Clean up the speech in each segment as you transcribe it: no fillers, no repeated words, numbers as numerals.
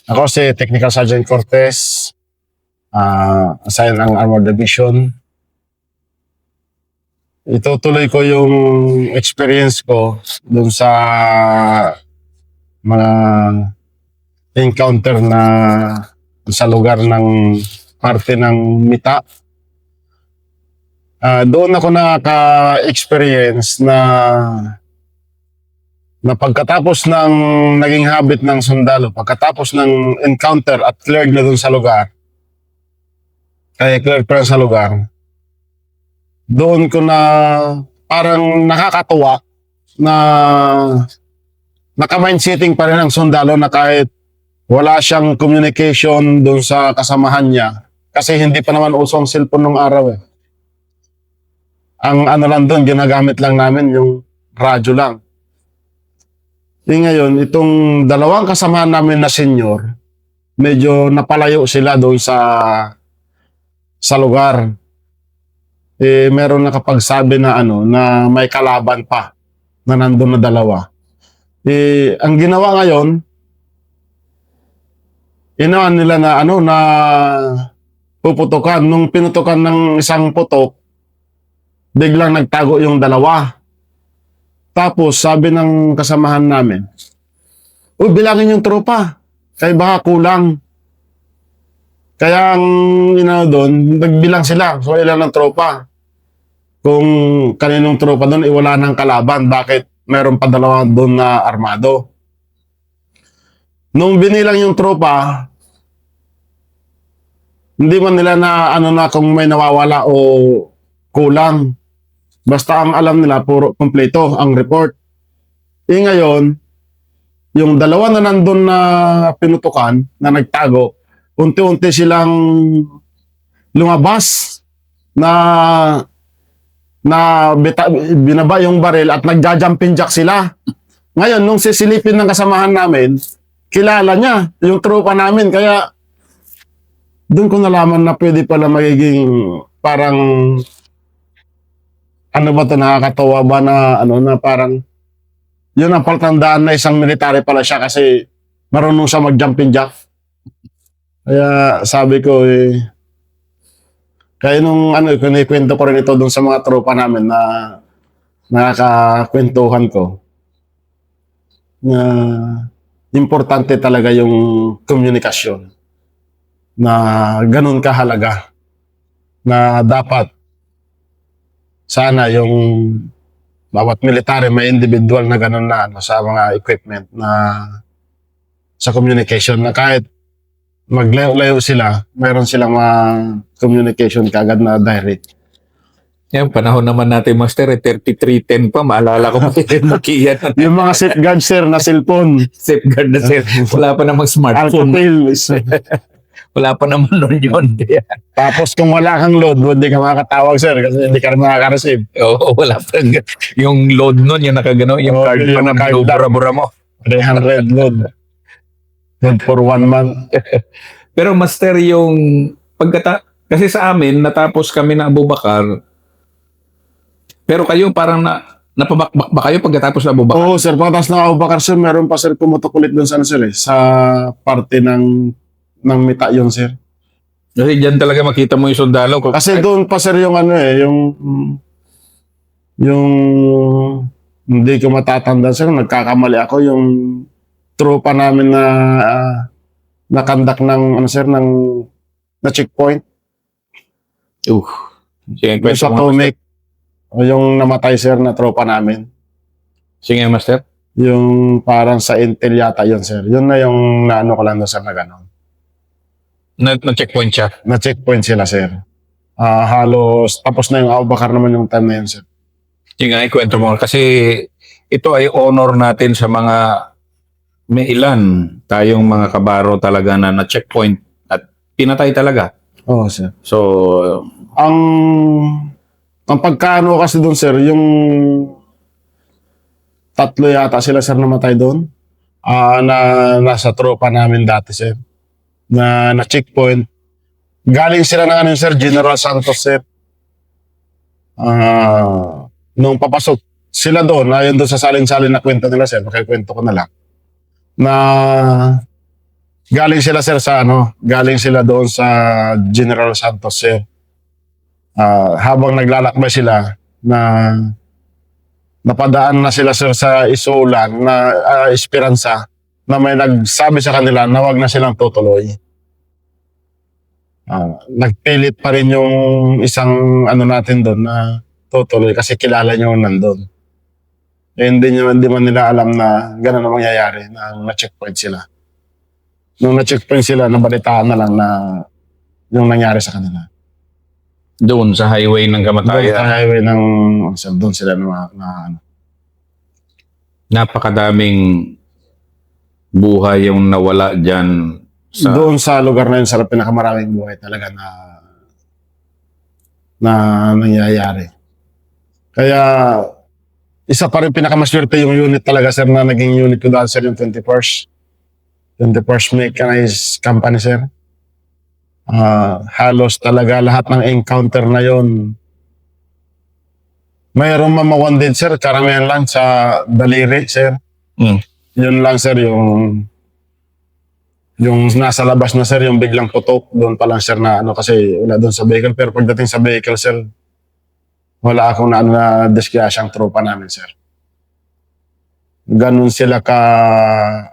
Ako si Technical Sergeant Cortez, assigned ang Armored Division. Itutuloy ko yung experience ko dun sa mga encounter na sa lugar ng parte ng Mita. Doon ako nakaka-experience na pagkatapos ng naging habit ng sundalo, pagkatapos ng encounter at cleared na doon sa lugar, cleared pa sa lugar, doon ko na parang nakakatuwa na naka-mindsetting pa rin ang sundalo na kahit wala siyang communication doon sa kasamahan niya kasi hindi pa naman uso ang cellphone nung araw eh. Ang ano lang doon, ginagamit lang namin yung radyo lang. Ngayon, itong dalawang kasamahan namin na senior, medyo napalayo sila doon sa lugar. Meron nakapagsabi na na may kalaban pa na nandun na dalawa. Ang ginawa ngayon, inaan nila na puputukan. Nung pinutukan ng isang putok, biglang nagtago yung dalawa. Tapos sabi ng kasamahan namin, bilangin yung tropa, kaya baka kulang. Kaya ang doon, nagbilang sila, so ilan ng tropa. Kung kaninong tropa doon, wala ng kalaban, bakit meron pa dalawa doon na armado? Nung binilang yung tropa, hindi man nila na kung may nawawala o kulang. Basta ang alam nila, puro kompleto ang report. Ngayon, yung dalawa na nandun na pinutukan, na nagtago, unti-unti silang lumabas na binaba yung baril at nagja-jumping jack sila. Ngayon, nung sisilipin ng kasamahan namin, kilala niya yung tropa namin. Kaya, doon ko nalaman na pwede pala magiging parang nakakatawa ba na parang yun ang palatandaan na isang military pala siya kasi marunong siya mag-jumping jack. Kaya sabi ko kaya nung kinikwento ko rin ito dun sa mga tropa namin na nakakakwentuhan ko na importante talaga yung komunikasyon na ganun kahalaga na dapat sana yung bawat military may individual na ganun na sa mga equipment na sa communication na kahit maglayo-layo sila, mayroon silang mga communication kagad na direct. Yan, panahon naman natin, Master, 3310 pa. Maalala ko pa yung Nokia. Yung mga safeguard, sir, na cellphone. Safeguard na, sir. Wala pa namang smartphone. Alcatel. Wala pa naman nun yun. Tapos kung wala kang load, hindi ka makakatawag, sir, kasi hindi ka rin makaka-receive. Oo, wala pa. Yung load nun, yung nakagano, yung card pa na binubura-bura mo. 300 load. Load for 1 month. Pero Master, yung kasi sa amin, natapos kami na Abubakar, pero kayo parang napabakbak ba kayo pagkatapos na Abubakar? Oo, sir. Pagkatapos ng Abubakar, sir, meron pa, sir, pumutok ulit doon sa sir, sa parte ng Mita yun, sir. Kasi dyan talaga makita mo yung sundalo. Kasi doon pa, sir, yung yung hindi ko matatanda, sir, nagkakamali ako, yung tropa namin na nakandak ng, sir, na checkpoint. Sige, Yung sa Tomek. O yung namatay, sir, na tropa namin. Sige, Master. Yung parang sa Intel yata yun, sir. Yun na yung naano ko lang doon, sir, na gano'n. Na-checkpoint siya? Na-checkpoint sila, sir. Halos tapos na yung Abubakar naman yung time na yun, sir. Yung nga, ikwento mo. Kasi ito ay honor natin sa mga may ilan tayong mga kabaro talaga na na-checkpoint at pinatay talaga. Oo, sir. So, Ang pagkano kasi doon, sir, yung 3 yata sila, sir, namatay doon. Na nasa tropa namin dati, sir. Na checkpoint. Galing sila ng sir, General Santos, sir. Nung papasok sila doon, ayon doon sa salin-salin na kwento nila, sir, makikwento ko na lang, na Galing sila sir sa galing sila doon sa General Santos sir. Habang naglalakbay sila na napadaan na sila sir sa Isulan na Esperanza na may nagsabi sa kanila na wag na silang tutuloy. Nagpilit pa rin yung isang natin doon na tutuloy kasi kilala niyo nandun. Hindi man nila alam na gano'n ang mangyayari na na-checkpoint sila. Nung na-checkpoint sila, nabalitaan na lang na yung nangyari sa kanila. Doon sa highway ng Doon kamatayan. sa highway ng doon sila Napakadaming buhay yung nawala dyan sa... doon sa lugar na yun sa pinakamaraming buhay talaga na nangyayari. Kaya isa pa rin pinakamaswerte yung unit talaga sir na naging unit ko dahil sir yung 21st Mechanized Company sir. Halos talaga lahat ng encounter na yon. Mayroon mamawan din sir, karamihan lang sa daliri sir. Yun lang sir yung nasa labas na sir, yung biglang putok, doon pa lang sir na kasi wala doon sa vehicle. Pero pagdating sa vehicle sir, wala akong na disgrasya tropa namin sir. Ganun sila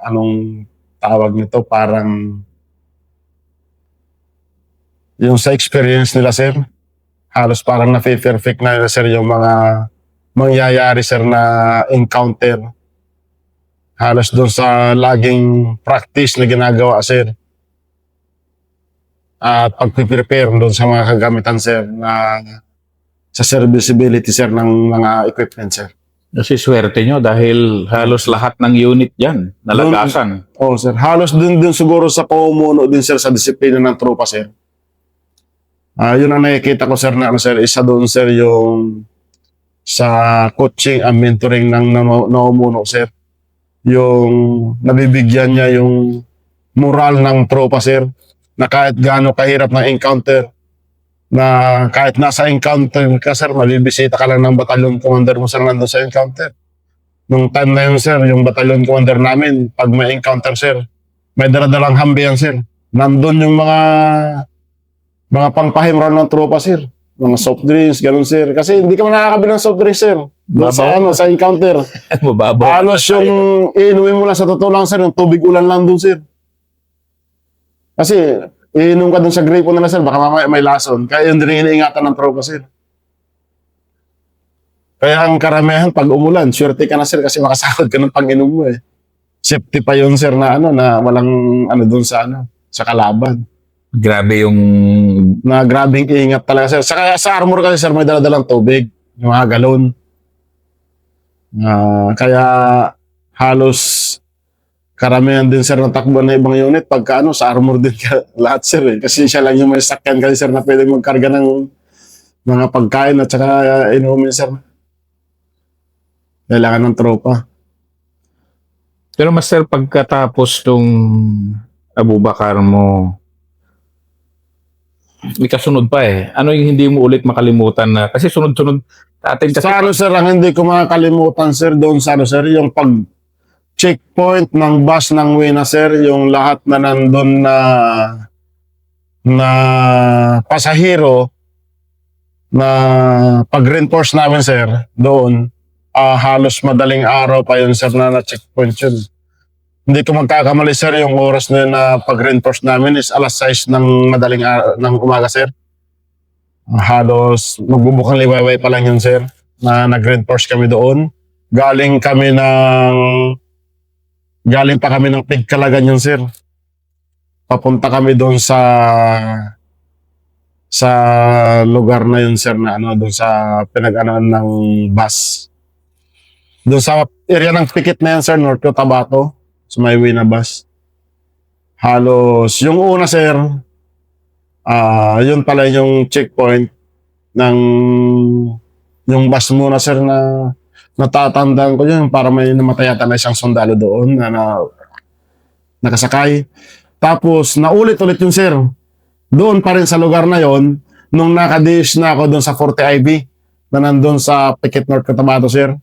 anong tawag nito, parang yung sa experience nila sir, halos parang na-perfect na nila sir yung mga mangyayari sir na encounter. Halos doon sa laging practice na ginagawa sir. At pag-prepare doon sa mga kagamitan sir na sa serviceability sir ng mga equipment sir. Kasi swerte nyo dahil halos lahat ng unit dyan nalagasan. Oo sir, halos din siguro sa pamumuno din sir sa disiplina ng tropa sir. Yun ang nakikita ko sir na sir, isa doon sir yung sa coaching and mentoring ng naumuno sir. Yung nabibigyan niya yung moral ng tropa sir na kahit gaano kahirap na encounter, na kahit nasa encounter ka sir, mabibisita ka lang ng batalyon commander mo sir nandun sa encounter. Nung time na yun sir, yung batalyon commander namin, pag may encounter sir, may daradalang hambiyan sir. Nandun yung mga pangpahimron ng tropa sir. Mga soft drinks, ganun sir. Kasi hindi ka man nakakabili ng soft drinks sir. Doon sa encounter. Mababaw. Halos yung iinumin mo lang sa totoo lang sir, yung tubig ulan lang doon sir. Kasi iinom ka doon sa gripo nila sir, baka mamaya may lason. Kaya yun din iniingatan ng tropa sir. Kaya ang karamihan pag umulan, swerte ka na sir kasi makasahod ka ng pang-inom mo eh. Safety pa yun sir na na walang doon sa sa kalaban. Grabe yung... Na grabing ingat talaga sir. Sa armor kasi sir, may daladalang tubig, yung mga galon. Kaya halos karamihan din sir ng takbo na ibang unit pagka sa armor din lahat sir eh. Kasi siya lang yung may sakyan kasi sir na pwedeng magkarga ng mga pagkain at saka inumin sir. Kailangan ng tropa. Pero master, pagkatapos tong Abubakar mo, may kasunod pa eh. Ano yung hindi mo ulit makalimutan na, kasi sunod-sunod atin kasi... Sa sir, ang hindi ko makakalimutan sir, doon sa sir, yung pag-checkpoint ng bus ng Wina sir, yung lahat na nandun na pasahero na pag-reinforce namin sir, doon, halos madaling araw pa yun sir na checkpoint yun. Hindi ko magkakamali sir, yung oras na yun na pag-reinforce namin is alas 6 ng ng umaga sir. Halos magbubukang liwayway pa lang yun sir na nag-reinforce kami doon. Galing pa kami ng Pigkalagan yun sir. Papunta kami doon sa lugar na yun sir na doon sa pinag-anoan ng bus. Doon sa area ng pikit na yan sir, North Cotabato. So may Wina bus. Halos yung una sir, yun pala yung checkpoint ng yung bus muna sir na natatandaan ko yun para may namatay yata na isang sundalo doon na nakasakay. Tapos naulit-ulit yun sir. Doon pa rin sa lugar na yon nung nakadish na ako doon sa 40 IB na nandun sa Pikit North Cotabato sir.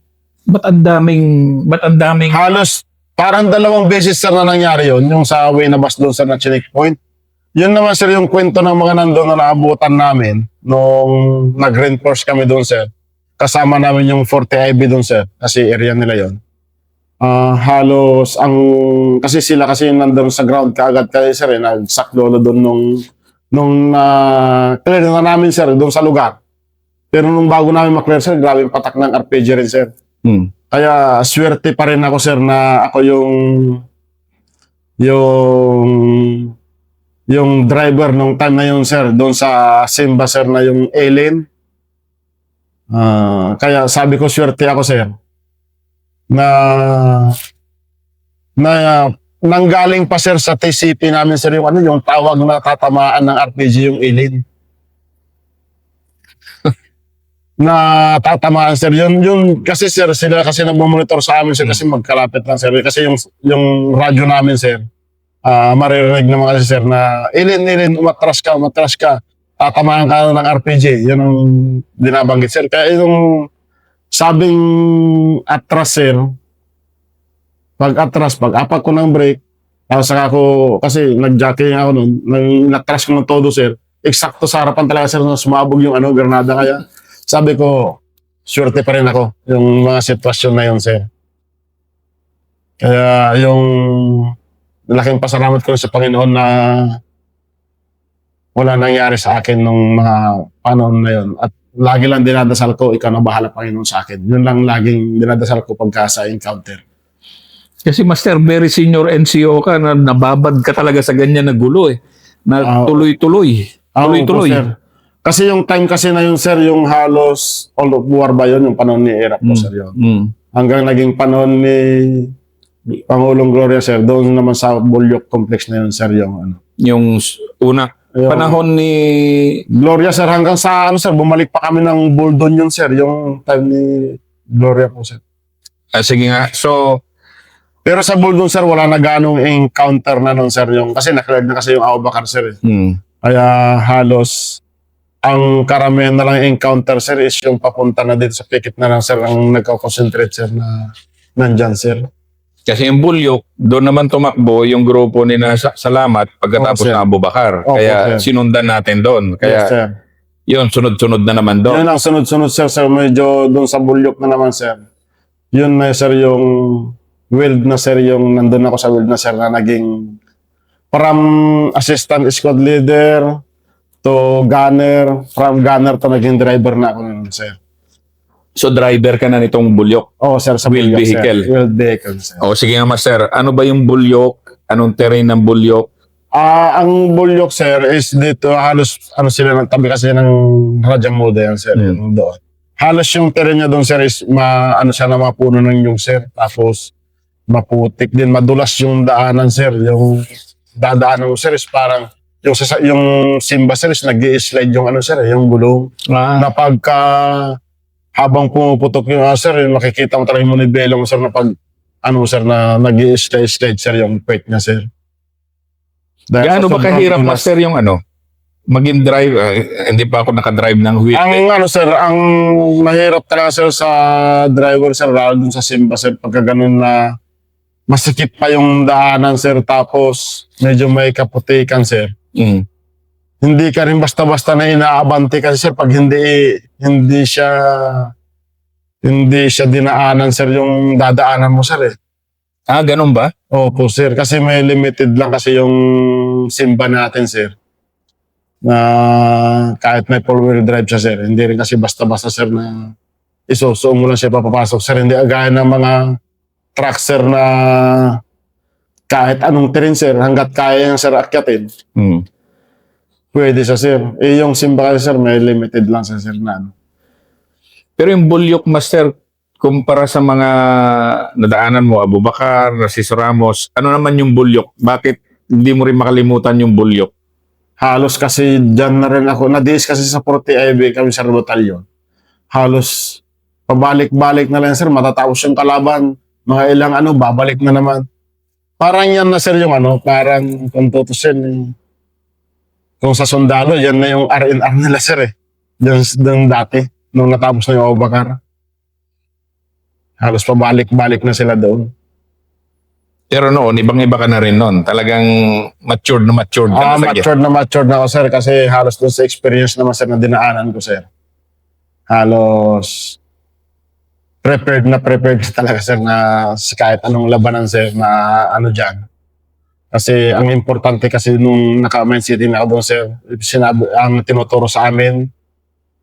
Ba't ang daming... Halos Parang 2 beses sir na nangyari yun, yung sa way na bus doon sa na checkpoint. Yun naman sir yung kwento ng mga nandun na naabutan namin nung nag-reinforce kami doon sir. Kasama namin yung 40 IB doon sir, kasi area nila yon. Halos kasi sila kasi nandun sa ground kaagad kayo sir, nagsakdolo doon nung clear na namin sir doon sa lugar. Pero nung bago namin maklear sir, grabe yung patak ng RPG rin sir. Kaya swerte pa rin ako sir na ako yung driver nung time na yun sir, doon sa Simba sir na yung alien. Kaya sabi ko swerte ako sir na nanggaling pa sir sa TCP namin sir yung tawag na tatamaan ng RPG yung alien. Na tatamaan sir yun kasi sir sila kasi nagmo-monitor sa amin sir kasi magkalapit lang sir kasi yung radyo namin sir maririnig naman kasi sir na alien umatras ka tatamaan ka ng RPG, yun ang binabanggit sir. Kaya yung sabing atras sir, pag apat ko ng brake, tapos saka ako, kasi nag-jacking ako nun, natras ko ng todo sir, eksakto sa harapan talaga sir na sumabog yung granada. Kaya sabi ko, swerte pa rin ako yung mga sitwasyon na yun sir. Kaya yung laking pasalamat ko sa Panginoon na wala nangyari sa akin nung mga panahon na yun. At lagi lang dinadasal ko, ikaw na bahala Panginoon sa akin. Yun lang laging dinadasal ko pagka sa encounter. Kasi Master, very senior NCO ka na nababad ka talaga sa ganyan na gulo Na tuloy-tuloy. Tuloy-tuloy. Sir. Kasi yung time kasi na yun sir, yung halos all of war ba yun, yung panahon ni Iraq po sir yun. Hanggang naging panahon ni Pangulong Gloria sir, doon naman sa Bulyok Complex na yun sir, yung una panahon ni Gloria sir, hanggang sa sir, bumalik pa kami ng Buldon yun sir, yung time ni Gloria po sir. Sige nga. So, pero sa Buldon sir, wala na ganong encounter na nun sir, kasi nakilad na kasi yung Aubakar sir. Kaya halos ang karamihan na lang encounter sir is yung papunta na dito sa pikit na lang sir, ang nagko-concentrate sir na nandyan sir. Kasi yung Bulyok, doon naman tumakbo yung grupo ni na Salamat pagkatapos ng Abubakar. Kaya sinundan natin doon. Kaya yun, sunod-sunod na naman doon. Yun ang sunod-sunod sir, medyo doon sa Bulyok na naman sir. Yun na sir yung wild na sir, yung nandun ako sa wild na sir na naging from assistant squad leader to gunner, from gunner to naging driver na ako nun sir. So driver ka na nitong Bulyok? Oo sir, sa wheeled Bulyok, vehicle? Sir. Wheeled vehicle sir. Sige nga Master, ano ba yung Bulyok? Anong terrain ng Bulyok? Ang Bulyok sir is dito halos sila ng tabi kasi ng Rajamuda yan sir, yung doon. Halos yung terrain niya doon sir is siya na mga puno ng nyug sir, tapos maputik din, madulas yung daanan sir, yung dadaanan mo sir is parang yung Simba sir is nag-i-slide yung sir, yung gulong. Na pagka habang pumuputok yung sir, makikita mo talaga yung nibelo mo sir na pag sir na nag-i-slide sir yung pwet niya sir. Gaano ba kahirap Master yung maging drive? Hindi pa ako nakadrive ng wheel. Sir, ang mahirap talaga sir sa driver sir, lalo dun sa Simba sir, pagka ganun na masikip pa yung daanan sir, tapos medyo may kaputikan sir. Hindi ka rin basta-basta na inaabante kasi sir pag hindi siya dinaanan sir yung dadaanan mo sir Ganun ba? Opo sir, kasi may limited lang kasi yung Simba natin sir. Na kahit may four-wheel drive siya sir, hindi rin kasi basta-basta sir na isusuong mo lang siya papapasok sir. Hindi agaya ng mga truck sir na kahit anong terrain sir, hanggat kaya yung sir akyatin. Pwede siya sir. Yung Simba kasi sir, may limited lang sa sir na Pero yung Bulyok Master, kumpara sa mga nadaanan mo, Abubakar, Narciso Ramos, ano naman yung Bulyok? Bakit hindi mo rin makalimutan yung Bulyok? Halos kasi dyan na rin ako, na-days kasi sa 40 IB kami sa batalyon. Halos pabalik-balik na lang sir, matatapos yung kalaban, mga ilang babalik na naman. Parang yan na sir yung parang kung tutusin, kung sa sundalo, yan na yung R&R nila sir Yan dati, nung natapos na yung Abubakar. Halos pabalik-balik na sila doon. Pero noon, ibang-iba ka na rin noon. Talagang matured na matured ka na sa Matured na ako, sir, kasi halos doon sa experience naman, sir, na dinaanan ko, sir. Halos prepared talaga, sir, na sa kahit anong labanan, sir, na ano dyan. Kasi ang importante kasi nung naka-Mind City na ako doon, sir, ang tinuturo sa amin,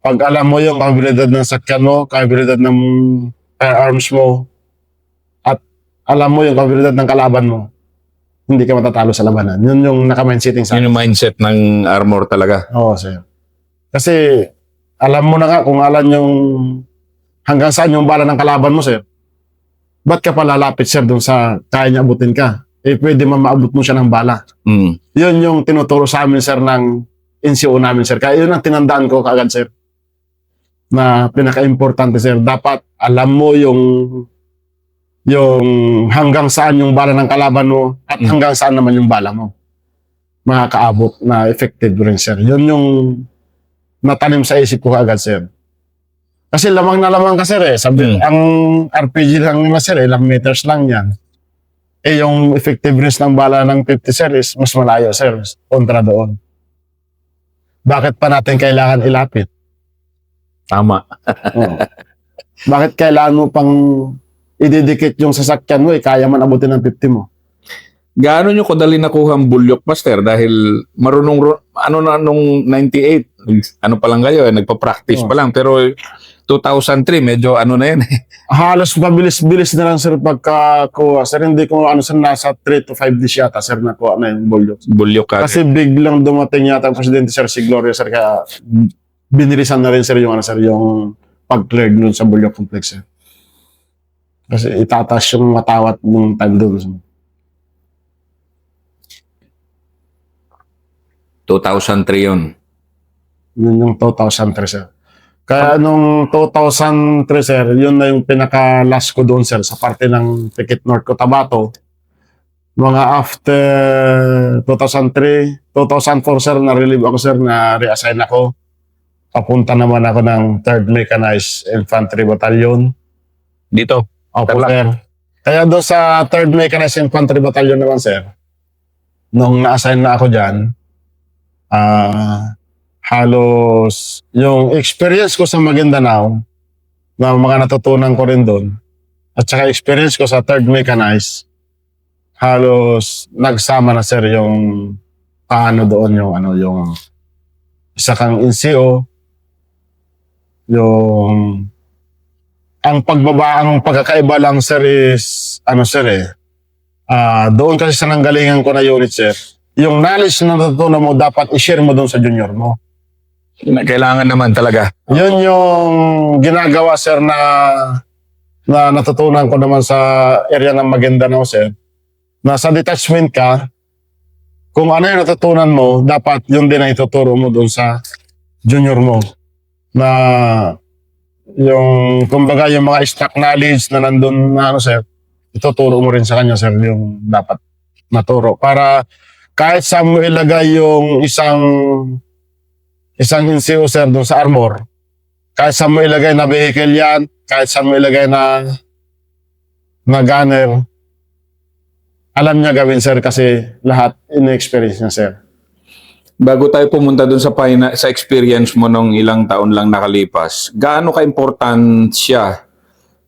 pag alam mo yung kapabilidad ng sakyan mo, kapabilidad ng firearms mo, at alam mo yung kapabilidad ng kalaban mo, hindi ka matatalo sa labanan. Yun yung naka-Mind City sa Yun yung mindset ng armor talaga. Oo, sir. Kasi alam mo na nga kung alam yung hanggang saan yung bala ng kalaban mo, sir. Ba't ka pa lalapit, sir, doon sa kaya niya abutin ka? Eh, pwede maabot mo siya ng bala. Mm. Yun yung tinuturo sa amin, sir, ng NCO namin, sir. Kaya yun ang tinandaan ko kaagad, sir. Na pinaka-importante, sir. Dapat alam mo yung hanggang saan yung bala ng kalaban mo at hanggang saan naman yung bala mo makakaabot na effective rin, sir. Yun yung natanim sa isip ko agad, sir. Kasi lamang na lamang ka, sir, eh. Sabi, ang RPG lang na, sir, ilang meters lang yan. Eh, yung effectiveness ng bala ng 50, sir, is mas malayo, sir, kontra doon. Bakit pa natin kailangan ilapit? Tama. Oo. Bakit kailangan mo pang ididikit yung sasakyan mo, eh, kaya man abutin ng 50 mo? Gaano nyo kadali nakuha ang bulyok, Master? Dahil nung 98, ano pa lang kayo, nagpa-practice pa lang. Pero 2003, medyo na yan eh. Halos mabilis-bilis na lang, sir, pagkakuha. Sir, hindi ko sir, nasa 3 to 5 days yata, sir, nakuha na yung bulyok. Bulyok ka. Kasi biglang dumating yata ang presidente, sir, si Gloria, sir, kaya binilisan na rin, sir, yung pag-clear nun sa bulyok complex, sir. Kasi itatas yung matawat ng time doon. 2003 yun. Yun yung 2003, sir. Kaya nung 2003, sir, yun na yung pinaka-last ko doon, sir, sa parte ng Tikit North Cotabato. Mga after 2003, 2004, sir, na-relieve ako, sir, na-reassign ako. Papunta naman ako ng 3rd Mechanized Infantry Battalion. Dito. Opo, Tarlac. sir. Kaya doon sa 3rd Mechanized Infantry Battalion naman, sir, nung na-assign na ako dyan, halos yung experience ko sa Maguindanao na mga natutunan ko rin doon at saka experience ko sa 3rd Mechanized, halos nagsama na, sir, yung paano doon yung isa kang NCO, yung ang pagkakaiba lang, sir, is sir, doon kasi sa nanggalingan ko na unit, sir, yung knowledge na natutunan mo, dapat i-share mo doon sa junior mo. Kailangan naman talaga. Yun yung ginagawa, sir, na natutunan ko naman sa area ng Maguindanao, sir. Na sa detachment ka, kung ano yung natutunan mo, dapat yun din ang ituturo mo doon sa junior mo. Na yung, kumbaga, yung mga stock knowledge na nandun na sir, ituturo mo rin sa kanya, sir, yung dapat maturo. Para kahit saan mo ilagay yung isang NCO, sir, doon sa armor, kahit saan mo ilagay na vehicle yan, kahit saan mo ilagay na gunner, alam niya gawin, sir, kasi lahat in-experience niya, sir. Bago tayo pumunta dun sa experience mo nung ilang taon lang nakalipas, gaano ka-important siya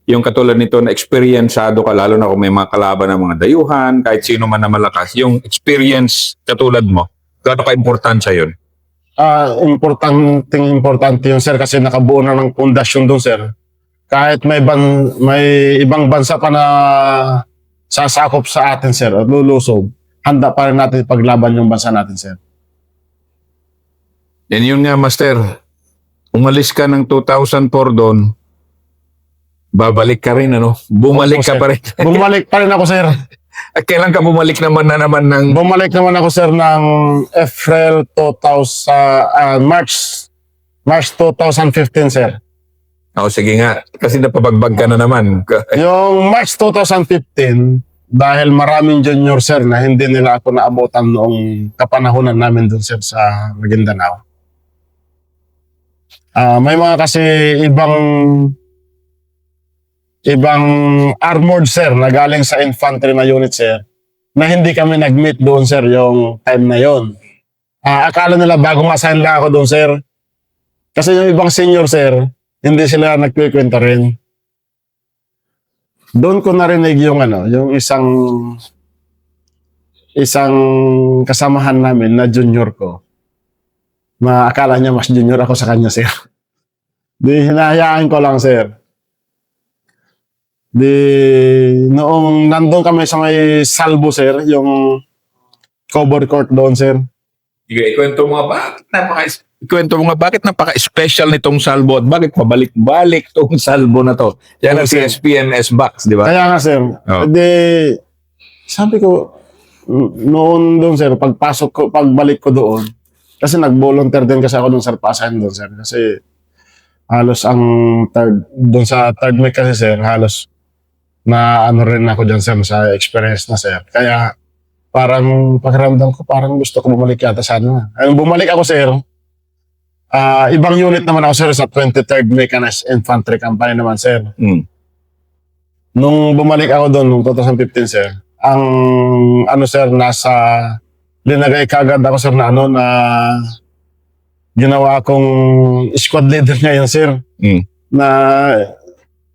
yung katulad nito na eksperyensado ka, lalo na kung may mga kalaban ng mga dayuhan, kahit sino man na malakas, yung experience katulad mo, gaano ka-importansya yun? Importante yun, sir, kasi nakabuo na ng pundasyon doon, sir. Kahit may ibang bansa pa na sasakop sa atin, sir, at lulusob, handa pa rin natin paglaban yung bansa natin, sir. Yan yun nga, Master. Umalis ka ng 2004 doon, babalik ka rin, Bumalik Opo, ka sir. pa rin. Bumalik pa rin ako, sir. At kailan ka bumalik naman ng... Bumalik naman ako, sir, ng March 2015, sir. Sige nga. Kasi napabagbag ka na naman. Yung March 2015, dahil maraming junior, sir, na hindi nila ako naabutan noong kapanahonan namin doon, sir, sa Maguindanao. May mga kasi ibang armored, sir, na galing sa infantry na unit, sir, na hindi kami nag-meet doon, sir, yung time na yon. Akala nila bagong assign lang ako doon, sir. Kasi yung ibang senior, sir, hindi sila nagkikwento rin. Doon ko narinig yung yung isang kasamahan namin na junior ko. Na akala niya mas junior ako sa kanya, sir. Di hinahayaan ko lang, sir. Di noong nandun kami sa may Salvo, sir, yung cover court doon, sir. Ikwento mo nga bakit napaka-special nitong salvo at bakit pabalik-balik tong salvo na to. Yan ang Okay. CSPNS box, di ba? Kaya nga, sir. Oh. Di, sabi ko, noon doon, sir, pagbalik ko doon, kasi nag-volunteer din kasi ako doon, sir, pa-assign doon, sir. Kasi halos ang doon sa third week kasi, sir, halos na rin ako dyan, sir, sa experience na, sir. Kaya parang pakiramdam ko, parang gusto ko bumalik yata sana. Ayun, bumalik ako, sir. Ibang unit naman ako, sir, sa 23rd Mechanized Infantry Company naman, sir. Mm. Nung bumalik ako doon, noong 2015, sir, ang sir, linagay kagad ako, sir, na na ginawa akong squad leader ngayon, sir. Mm. Na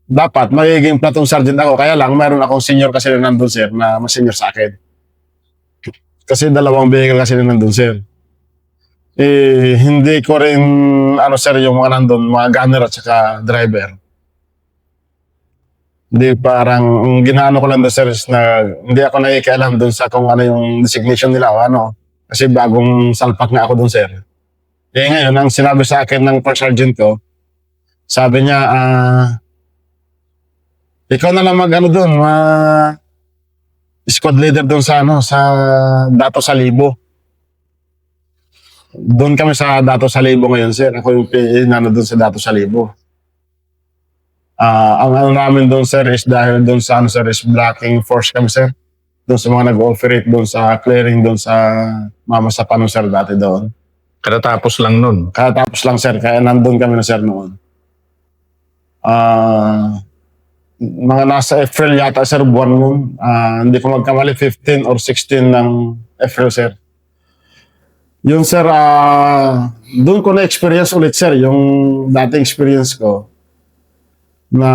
dapat magiging platoon sergeant ako. Kaya lang, mayroon akong senior kasi na nandun, sir, na mas senior sa akin. Kasi dalawang vehicle kasi na nandun, sir. Hindi ko rin, sir, yung mga nandun, mga gunner at saka driver. Hindi parang, ang ginaano ko lang doon, sir, is na hindi ako nakikialam doon sa kung ano yung designation nila o ano. Kasi bagong salpak na ako doon, sir. Ngayon, ang sinabi sa akin ng first sergeant ko, sabi niya, ikaw na lang doon, squad leader doon sa sa Dato Salibo. Doon kami sa Dato Salibo ngayon, sir. Ako yung doon sa Dato Salibo. Ang namin doon, sir, is dahil doon sa sir, is blocking force kami, sir. Doon sa mga nag-operate doon sa clearing doon sa Mama sa Pano, sir, dati doon. Katapos lang nun. Katapos lang, sir. Kaya nandun kami na, sir, noon. Mga nasa April yata, sir, buwan nun. Hindi ko magkamali, 15 or 16 ng April, sir. Yun, sir, doon ko na-experience ulit, sir, yung dating experience ko na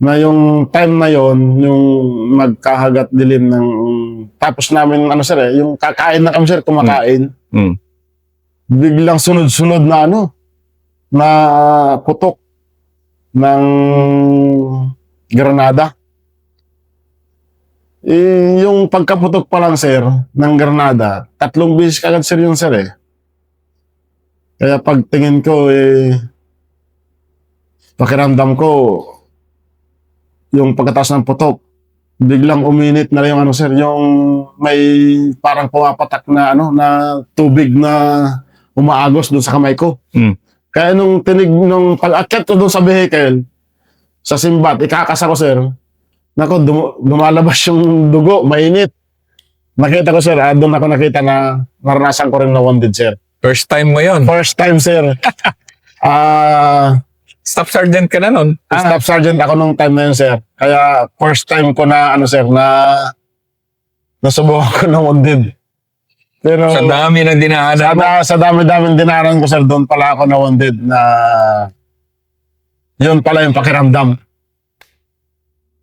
yung time na yon, yung magkahagat dilim ng tapos namin, sir, yung kakain na kami, sir, kumakain. Mm. Biglang sunod-sunod na na putok ng granada. Yung pagkaputok pa lang, sir, ng granada, 3 beses kagad, sir, yun, sir, Kaya pagtingin ko, pakiramdam ko, yung pagkatapos ng putok, biglang uminit na yung sir, yung may parang pumapatak na na tubig na umaagos doon sa kamay ko. Mm. Kaya nung pag-akyat ko doon sa vehicle, sa simbat, ikakas ako, sir. Nako, lumalabas yung dugo, mainit. Nakita ko, sir, doon ako nakita na naranasan ko rin na wounded, sir. First time mo yun. First time, sir. Staff sergeant ka na nun. Staff sergeant ako nung time na yun, sir. Kaya first time ko na, sir, na nasubukan ko na wounded. Pero Sa dami ng dinaanan mo. sa dami-daming dinaran ko, sir, doon pala ako na wounded na yun pala yung pakiramdam.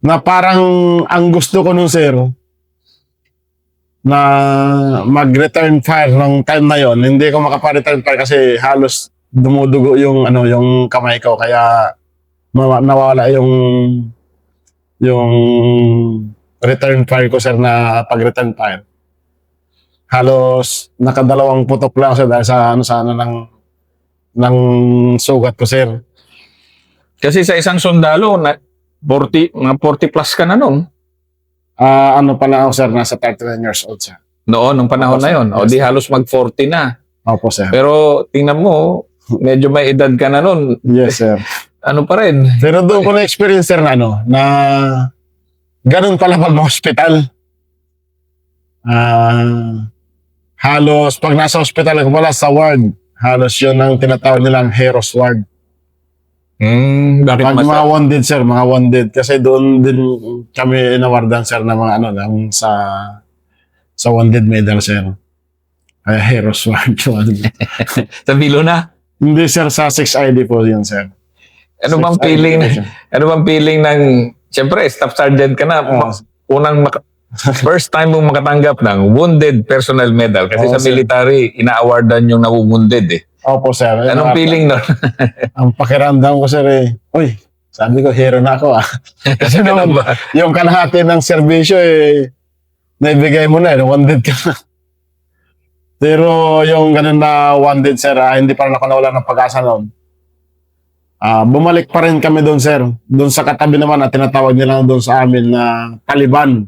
Na parang ang gusto ko nun, sir, na mag-return fire nung time na yon. Hindi ko makapa-return fire kasi halos dumudugo yung yung kamay ko, kaya nawala yung return fire ko, sir, na pag-return fire. Halos nakadalawang putok lang, sir, dahil sa ng sugat ko, sir. Kasi sa isang sundalo, mga 40 plus ka na nun. Pala ako, sir, nasa 39 years old, sir. Noon, nung panahon Opo, na yon. sir. O di halos mag-40 na. Opo, sir. Pero tingnan mo, medyo may edad ka na nun. Yes, sir. Ano pa rin? Pero doon ko na-experience, sir, na na ganun pala pag hospital. Halos, pag nasa hospital ako pala sa ward, halos yun ang tinatawag nilang heroes ward. Bakit Pag mga wounded, sir, mga wounded. Kasi doon din kami inawardan, sir, na mga ng sa wounded medal, sir. Kaya Heroes Award yun. Sa Bilo na? Hindi, sir, sa 6ID po yun, sir. Ano bang 6ID feeling, po siya. ano bang feeling ng, siyempre, staff sergeant ka na, Oo. first time mong makatanggap ng wounded personnel medal. Kasi Oo, sa sir. military, ina-awardan yung nawuwounded eh. Opo, sir. Anong feeling nun? Ang pakiramdam ko, sir, uy, sabi ko, hero na ako, ah. Kasi naman, Ano ba? yung kalahati ng serbisyo, naibigay mo na, wounded ka na. Pero yung ganun na wounded, sir, hindi pa rin ako nawala ng pag-asa noon. Bumalik pa rin kami doon, sir. Doon sa katabi naman, tinatawag nila doon sa amin na Taliban.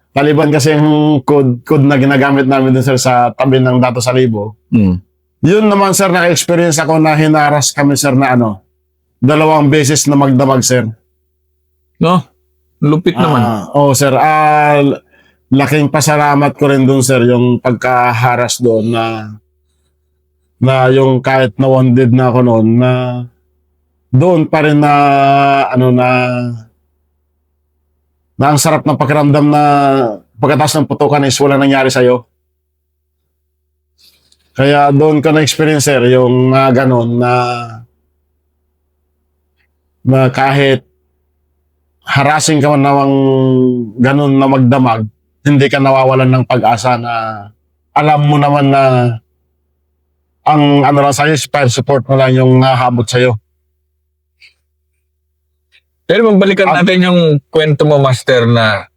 Taliban kasi yung code na ginagamit namin doon, sir, sa tabi ng Dato Salibo. Yun naman, sir, naka-experience ako na hinaras kami, sir, na 2 beses na magdamag, sir. No? Lupit naman. Oo, sir. Laking pasalamat ko rin doon, sir, yung pagkaharas doon na yung kahit na wounded na ako noon, na doon pa rin na na ang sarap ng pakiramdam na pagkatapos ng putukan is wala nangyari sa'yo. Kaya doon ko na-experience, sir, yung mga ganon na kahit harassing ka man nawang ganon na magdamag, hindi ka nawawalan ng pag-asa na alam mo naman na ang lang sa'yo, fire support mo lang yung nahabot sa'yo. Pero magbalikan natin yung kwento mo, Master, na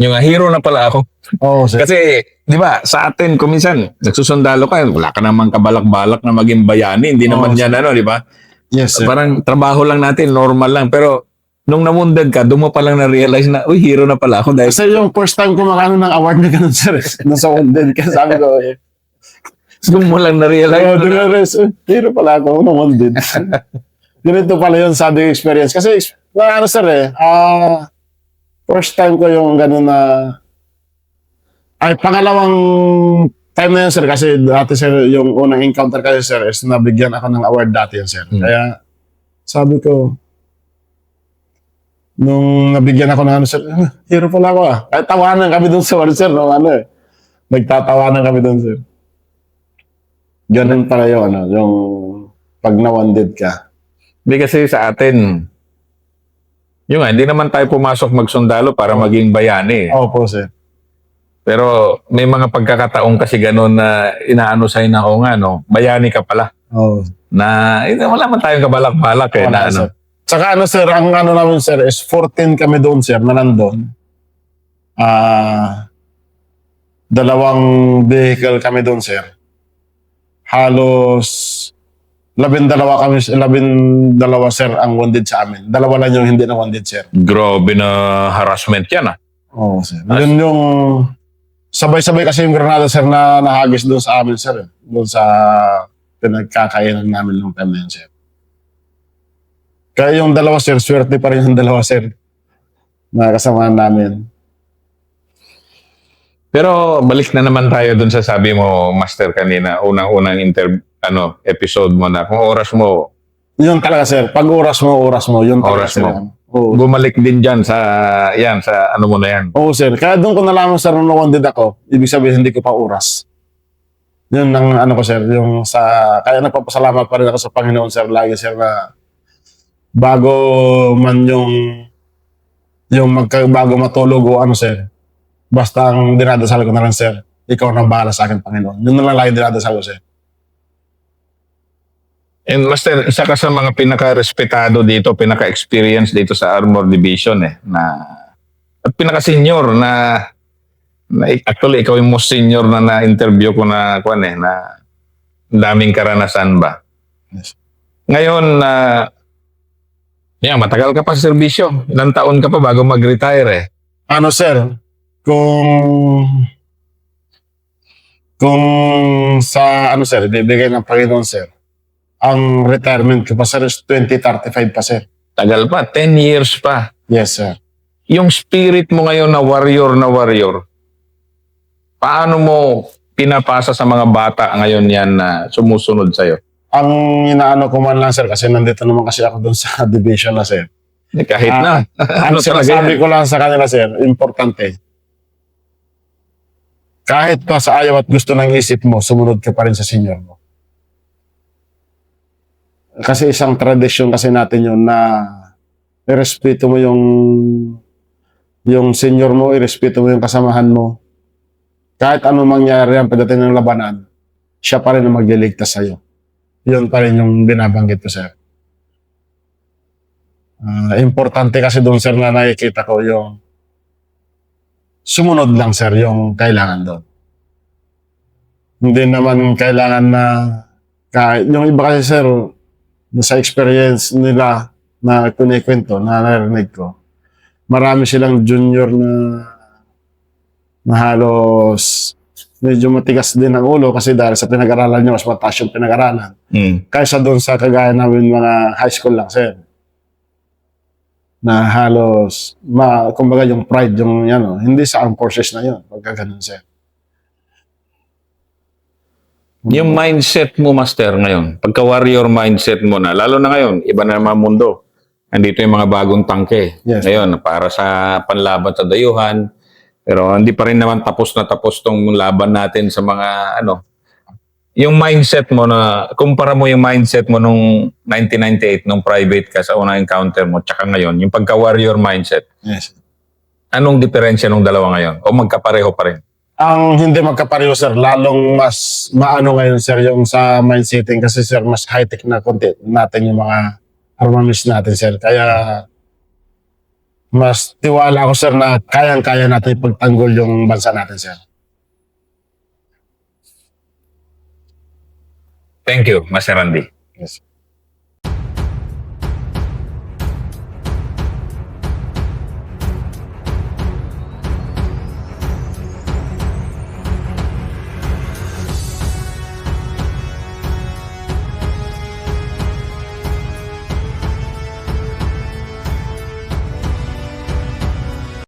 yung hero na pala ako. Oo, sir. Kasi, di ba, sa atin, kuminsan, nagsusundalo ka, wala ka namang kabalak-balak na maging bayani. Hindi naman Oo, yan, di ba? Yes, sir. Parang trabaho lang natin, normal lang. Pero, nung namundag ka, doon mo palang na-realize na, uy, hero na pala ako. Dahil, Kasi yung first time ko makano ng award na ganun, sir, nung sa wounded. Kasi sabi ko, doon mo lang na-realize. hero pala ako nung wounded. Ganito pala yun, sabi yung experience. Kasi, sir, first time ko yung ganun na, pangalawang time na yun, sir, kasi dati, sir, yung unang encounter kasi, sir, is nabigyan ako ng award dati yun, sir. Kaya, sabi ko, nung nabigyan ako ng sir, hero pala ako, ah. Kaya tawanan kami dun sa award, sir, nagtatawanan kami dun, sir. Ganun pala yun, yung pag na-wounded ka. Hindi kasi sa atin, hindi naman tayo pumasok magsundalo para maging bayani. Opo, sir. Pero may mga pagkakataong kasi gano'n na inaano sa'yo na ako nga, bayani ka pala. Oo. Na wala man tayong kabalak-balak eh. Wala, Na, sir. Tsaka sir, ang namin, sir, is 14 kami doon, sir, na nandun. 2 vehicle kami doon, sir. Halos 12 kami, 12, sir, ang wounded sa amin. 2 lang yung hindi na wounded, sir. Grabe na harassment yan ah. Oo, sir. Yun yung sabay-sabay kasi yung granada, sir, na nahagis doon sa amin, sir. Doon sa pinagkakainan namin nung time na yun, sir. Kaya yung 2, sir, swerte pa rin yung 2, sir, na kasama namin. Pero balik na naman tayo dun sa sabi mo, Master, kanina, unang-unang episode mo na kung oras mo, Yun talaga, sir. Pag oras mo, yun talaga, Oras sir. mo. Oo. bumalik din dyan sa ano mo na yan. Oo, sir. Kaya doon ko nalaman, sir, nung wounded ako, ibig sabihin, hindi ko pa oras. Yun ang ko, sir, kaya nagpapasalamat pa rin ako sa Panginoon, sir, lagi, sir, na bago man bago matulog o sir, basta ang dinadasal ko na lang, sir, ikaw na bahala sa akin, Panginoon. Yun na lang lagi dinadasal ko, sir. And Master, isa ka sa mga pinaka-respetado dito, pinaka-experience dito sa Armor Division at pinaka-senior na actually ikaw yung most senior na na-interview ko na daming karanasan ba. Yes. Ngayon matagal ka pa sa serbisyo. Ilang taon ka pa bago mag-retire eh. Sir, kung sa sir, ibibigay ng Panginoon, sir, ang retirement ko pa, sir, is 2035 pa, sir. Tagal pa, 10 years pa. Yes, sir. Yung spirit mo ngayon na warrior, paano mo pinapasa sa mga bata ngayon yan na sumusunod sa'yo? Ang inaano ko man lang, sir, kasi nandito naman kasi ako doon sa division na, sir. Kahit na. Ang Ano talaga sinasabi yan? ko lang sa kanila, sir, importante. Kahit pa sa ayaw at gusto ng isip mo, sumunod ka pa rin sa senior mo. Kasi isang tradisyon kasi natin yun na irespeto mo yung senior mo, irespeto mo yung kasamahan mo. Kahit ano mangyari ang pagdating ng labanan, siya pa rin ang magliligtas sa'yo. Yun pa rin yung binabanggit ko, sir. Importante kasi doon, sir, na nakikita ko yung sumunod lang, sir, yung kailangan doon. Hindi naman kailangan na kahit yung iba kasi, sir, sa experience nila na kunikwento, na narinig ko, marami silang junior na halos medyo matigas din ang ulo kasi dahil sa pinag-aralan niya, mas mataas yung pinag-aralan. Kaysa doon sa kagaya namin mga high school lang, sir. Na halos, kumbaga yung pride, yung hindi sa armed forces na yun. Pagka ganun, sir. Yung mindset mo, Master, ngayon, pagka-warrior mindset mo na, lalo na ngayon, iba na naman mundo. Andito yung mga bagong tangke. Yes. Ngayon, para sa panlaban sa dayuhan, pero hindi pa rin naman tapos na tapos tong laban natin sa mga yung mindset mo na, kumpara mo yung mindset mo nung 1998, nung private ka sa unang encounter mo, tsaka ngayon, yung pagka-warrior mindset, Yes. anong diferensya nung dalawa ngayon? O magkapareho pa rin? Ang hindi magkapareho, sir, lalong mas maano ngayon, sir, yung sa mindsetting kasi, sir, mas high-tech na konti natin yung mga armaments natin, sir. Kaya mas tiwala ako, sir, na kayang-kaya natin ipagtanggol yung bansa natin, sir. Thank you, Master Randy. Yes.